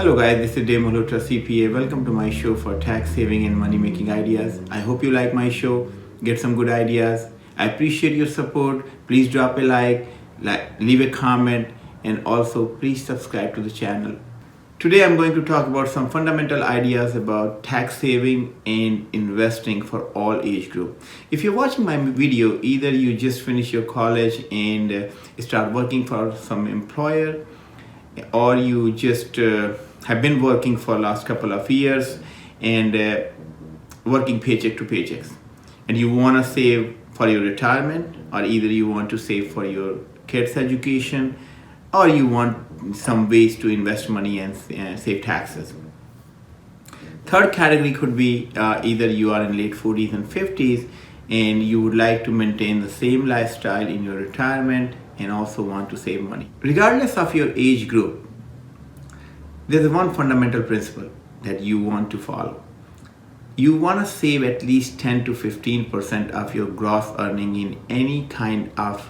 Hello guys, this is Malhotra CPA. Welcome to my show for tax saving and money making ideas. I hope you like my show, get some good ideas. I appreciate your support. Please drop a like, leave a comment, and also please subscribe to the channel. Today I'm going to talk about some fundamental ideas about tax saving and investing for all age group. If you're watching my video, either you just finish your college and start working for some employer, or you just have been working for last couple of years and working paycheck to paychecks, and you want to save for your retirement, or either you want to save for your kids education, or you want some ways to invest money and save taxes. Third category could be either you are in late 40s and 50s and you would like to maintain the same lifestyle in your retirement and also want to save money. Regardless of your age group, there's one fundamental principle that you want to follow. You want to save at least 10 to 15% of your gross earning in any kind of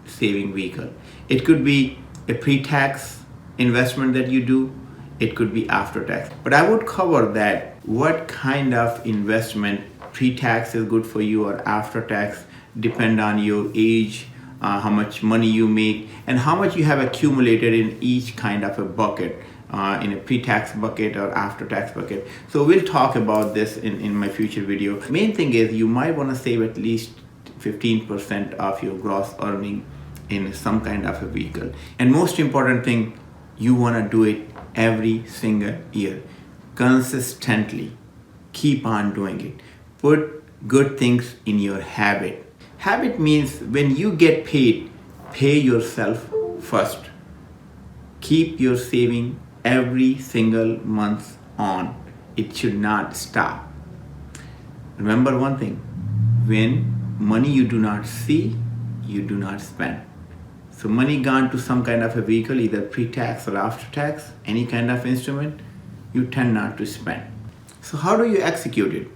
saving vehicle. It could be a pre-tax investment that you do, it could be after tax. But I would cover that what kind of investment pre-tax is good for you or after tax depend on your age, how much money you make, and how much you have accumulated in each kind of a bucket, in a pre-tax bucket or after-tax bucket. So we'll talk about this in my future video. Main thing is you might want to save at least 15% of your gross earning in some kind of a vehicle. And most important thing, you want to do it every single year, consistently. Keep on doing it. Put good things in your habit. Habit means when you get paid, pay yourself first. Keep your saving every single month on. It should not stop. Remember one thing, when money you do not see, you do not spend. So money gone to some kind of a vehicle, either pre-tax or after-tax, any kind of instrument, you tend not to spend. So how do you execute it?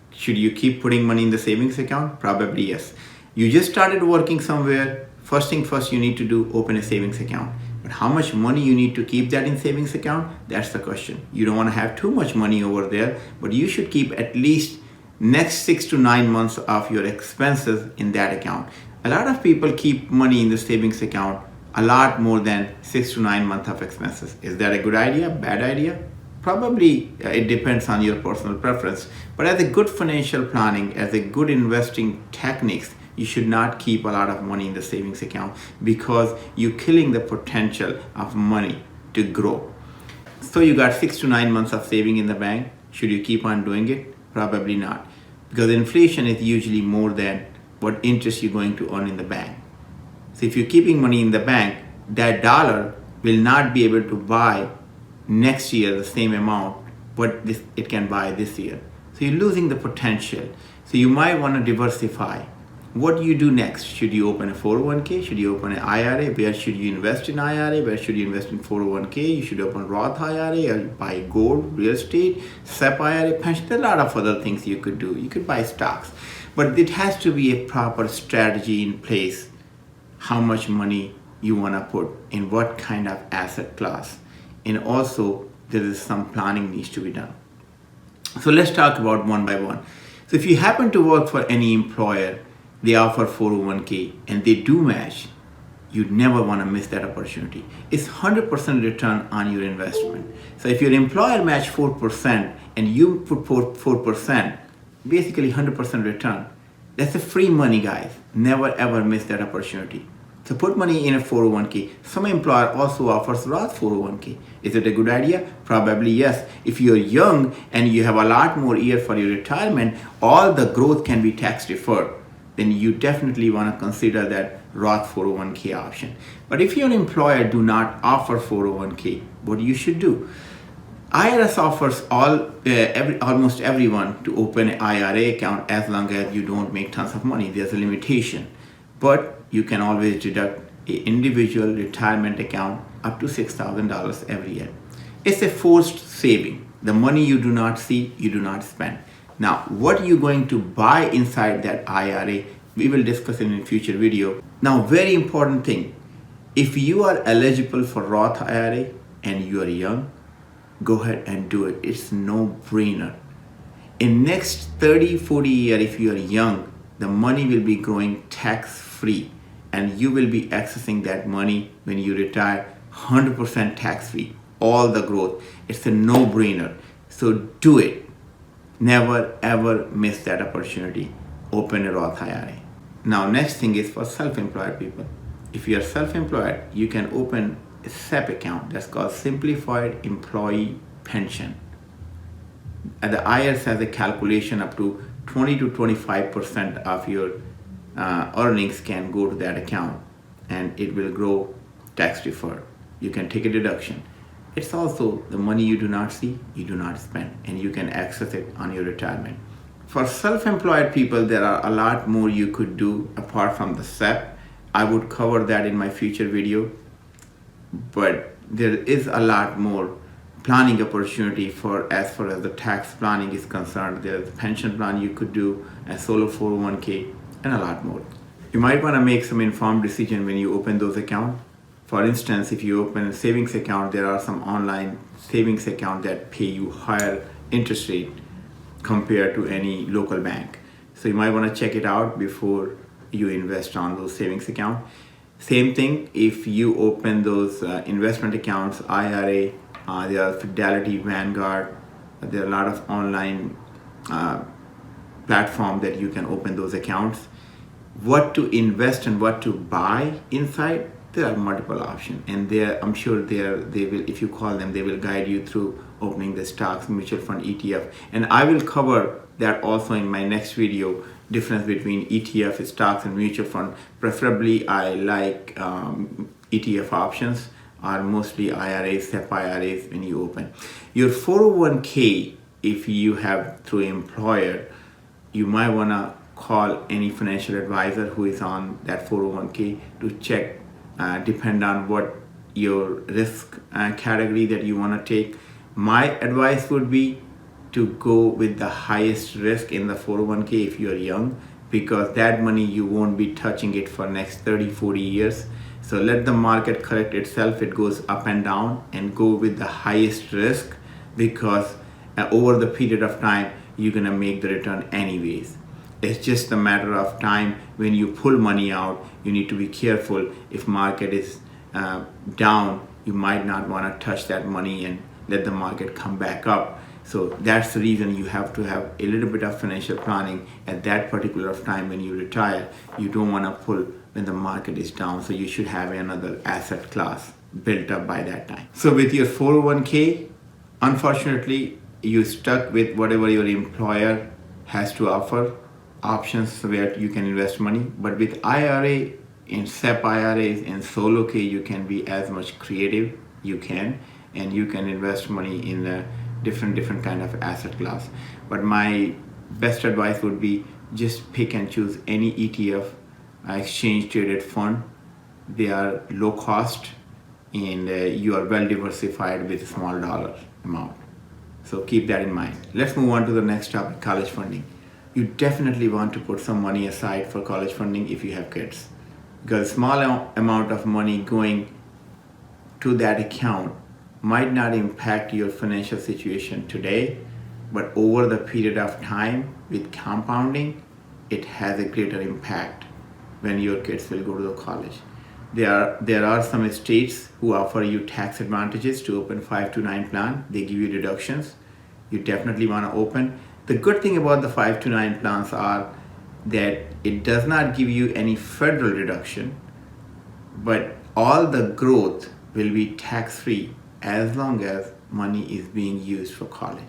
Should you keep putting money in the savings account? Probably yes. You just started working somewhere. First thing first you need to do, open a savings account. But how much money you need to keep that in savings account? That's the question. You don't want to have too much money over there, but you should keep at least next 6 to 9 months of your expenses in that account. A lot of people keep money in the savings account a lot more than 6 to 9 months of expenses. Is that a good idea? Bad idea? Probably it depends on your personal preference. But as a good financial planning, as a good investing techniques, you should not keep a lot of money in the savings account because you're killing the potential of money to grow. So you got 6 to 9 months of saving in the bank. Should you keep on doing it? Probably not, because inflation is usually more than what interest you're going to earn in the bank. So if you're keeping money in the bank, that dollar will not be able to buy next year the same amount what it can buy this year. So you're losing the potential. So you might want to diversify. What do you do next? Should you open a 401k? Should you open an IRA? Where should you invest in IRA? Where should you invest in 401k? You should open Roth IRA or buy gold, real estate, SEP IRA, pension. There are a lot of other things you could do. You could buy stocks. But it has to be a proper strategy in place. How much money you want to put in what kind of asset class. And also there is some planning needs to be done. So let's talk about one by one. So if you happen to work for any employer, they offer 401k and they do match, you'd never want to miss that opportunity. It's 100% return on your investment. So if your employer match 4% and you put 4%, basically 100% return. That's a free money, guys. Never ever miss that opportunity. So put money in a 401k. Some employer also offers Roth 401k. Is it a good idea? Probably yes. If you're young and you have a lot more years for your retirement, all the growth can be tax deferred. Then you definitely want to consider that Roth 401k option. But if your employer do not offer 401k, what you should do? IRS offers almost everyone to open an IRA account as long as you don't make tons of money. There's a limitation. But you can always deduct an individual retirement account up to $6,000 every year. It's a forced saving. The money you do not see, you do not spend. Now, what are you going to buy inside that IRA? We will discuss in a future video. Now, very important thing. If you are eligible for Roth IRA and you are young, go ahead and do it. It's no brainer. In next 30-40 years, if you are young, the money will be growing tax free, and you will be accessing that money when you retire 100% tax free, all the growth. It's a no brainer. So do it. Never ever miss that opportunity. Open a Roth IRA. Now next thing is for self-employed people. If you are self-employed, you can open a SEP account that's called Simplified Employee Pension. And the IRS has a calculation up to 20 to 25% of your earnings can go to that account, and it will grow tax deferred. You can take a deduction. It's also the money you do not see, you do not spend, and you can access it on your retirement. For self-employed people, there are a lot more you could do apart from the SEP. I would cover that in my future video, but there is a lot more planning opportunity for as far as the tax planning is concerned. There's a pension plan you could do, a solo 401k, and a lot more. You might want to make some informed decision when you open those accounts. For instance, if you open a savings account, there are some online savings accounts that pay you higher interest rate compared to any local bank. So you might want to check it out before you invest on those savings accounts. Same thing if you open those investment accounts, IRA, there are Fidelity, Vanguard, there are a lot of online platforms that you can open those accounts. What to invest and what to buy inside, there are multiple options, and I'm sure they will, if you call them, they will guide you through opening the stocks, mutual fund, ETF, and I will cover that also in my next video, difference between ETF, stocks, and mutual fund. Preferably I like ETF options, or mostly IRAs, SEP IRAs when you open. Your 401k, if you have through employer, you might want to call any financial advisor who is on that 401k to check, depend on what your risk category that you want to take. My advice would be to go with the highest risk in the 401k if you are young, because that money you won't be touching it for next 30-40 years. So let the market correct itself. It goes up and down, and go with the highest risk, because over the period of time you're gonna make the return anyways. It's just a matter of time. When you pull money out, you need to be careful. If market is down, you might not want to touch that money and let the market come back up. So that's the reason you have to have a little bit of financial planning at that particular time when you retire. You don't want to pull when the market is down, so you should have another asset class built up by that time. So with your 401k, unfortunately, you stuck with whatever your employer has to offer, options where you can invest money. But with IRA, in SEP IRAs, and solo K, you can be as much creative you can, and you can invest money in a different kind of asset class. But my best advice would be just pick and choose any ETF, exchange traded fund. They are low cost, and you are well diversified with a small dollar amount. So keep that in mind. Let's move on to the next topic, college funding. You definitely want to put some money aside for college funding if you have kids, because small amount of money going to that account might not impact your financial situation today, but over the period of time with compounding, it has a greater impact when your kids will go to the college. There are some states who offer you tax advantages to open 529 plan. They give you deductions. You definitely want to open. The good thing about the 529 plans are that it does not give you any federal deduction, but all the growth will be tax-free as long as money is being used for college.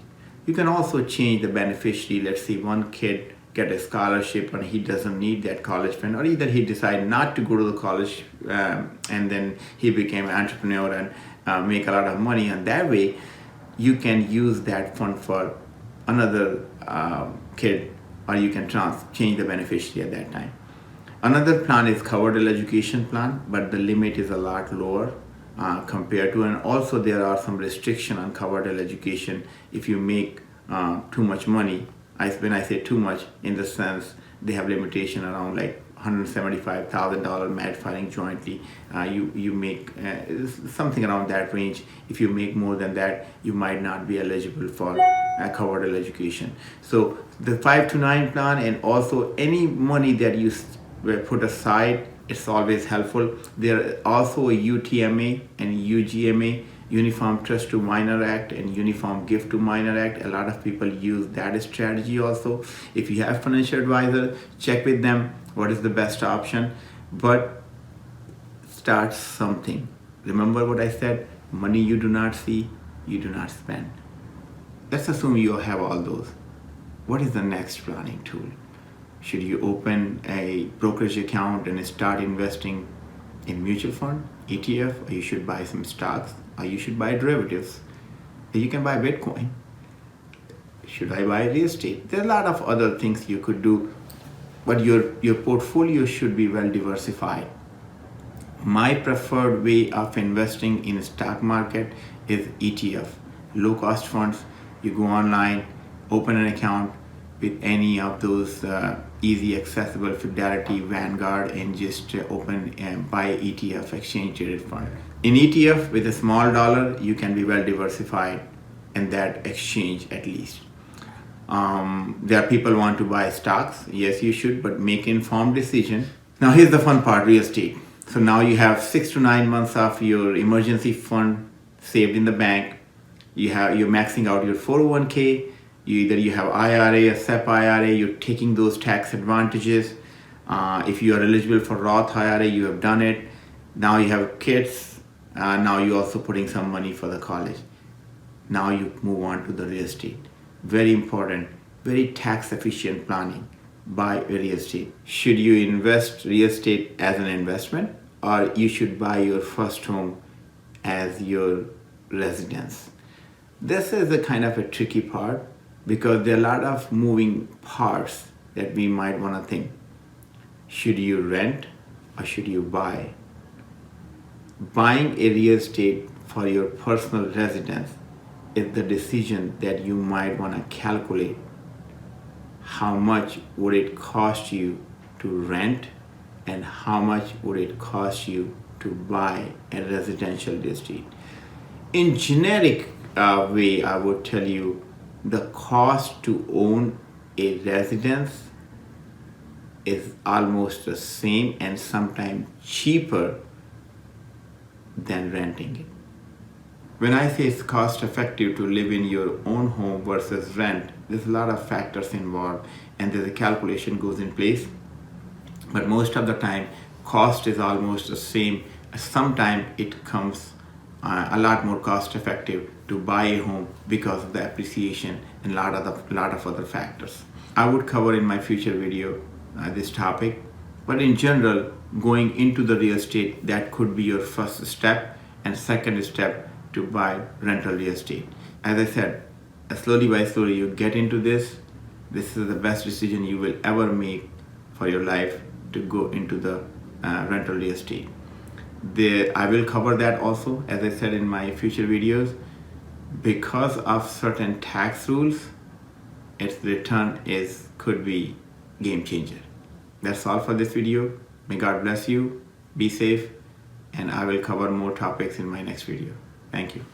You can also change the beneficiary. Let's say one kid get a scholarship and he doesn't need that college fund, or either he decided not to go to the college and then he became an entrepreneur and make a lot of money, and that way you can use that fund for another kid, or you can change the beneficiary at that time. Another plan is Coverdell education plan, but the limit is a lot lower compared to, and also there are some restriction on Coverdell education. If you make too much money, when I say too much, in the sense they have limitation around like $175,000 married filing jointly, you make something around that range. If you make more than that, you might not be eligible for covered education. So the 5 to 9 plan, and also any money that you put aside, it's always helpful. There are also a UTMA and UGMA, Uniform Trust to Minor Act, and Uniform Gift to Minor Act. A lot of people use that strategy also. If you have financial advisor, check with them what is the best option, but start something. Remember what I said, money you do not see, you do not spend. Let's assume you have all those. What is the next planning tool? Should you open a brokerage account and start investing in mutual fund, ETF, or you should buy some stocks, or you should buy derivatives? You can buy Bitcoin. Should I buy real estate? There are a lot of other things you could do, but your portfolio should be well diversified. My preferred way of investing in the stock market is ETF, low cost funds. You go online, open an account with any of those easy accessible Fidelity, Vanguard, and just open and buy ETF, exchange traded fund. In ETF, with a small dollar, you can be well diversified in that exchange at least. There are people who want to buy stocks. Yes, you should, but make informed decision. Now here's the fun part, real estate. So now you have 6 to 9 months of your emergency fund saved in the bank. You're maxing out your 401k. Either you have IRA, a SEP IRA, you're taking those tax advantages. If you are eligible for Roth IRA, you have done it. Now you have kids. Now you're also putting some money for the college. Now you move on to the real estate. Very important, very tax efficient planning. Buy real estate. Should you invest real estate as an investment, or you should buy your first home as your residence? This is a kind of a tricky part, because there are a lot of moving parts that we might want to think. Should you rent or should you buy? Buying a real estate for your personal residence is the decision that you might want to calculate. How much would it cost you to rent, and how much would it cost you to buy a residential real estate? In generic way, I would tell you the cost to own a residence is almost the same and sometimes cheaper than renting it. When I say it's cost effective to live in your own home versus rent, there's a lot of factors involved and there's a calculation goes in place. But most of the time, cost is almost the same. Sometimes it comes a lot more cost effective to buy a home because of the appreciation and a lot of other factors. I would cover in my future video this topic, but in general, going into the real estate, that could be your first step, and second step to buy rental real estate. As I said, slowly by slowly you get into this. This is the best decision you will ever make for your life, to go into the rental real estate. I will cover that also, as I said in my future videos. Because of certain tax rules, its return could be game changer. That's all for this video. May God bless you. Be safe, and I will cover more topics in my next video. Thank you.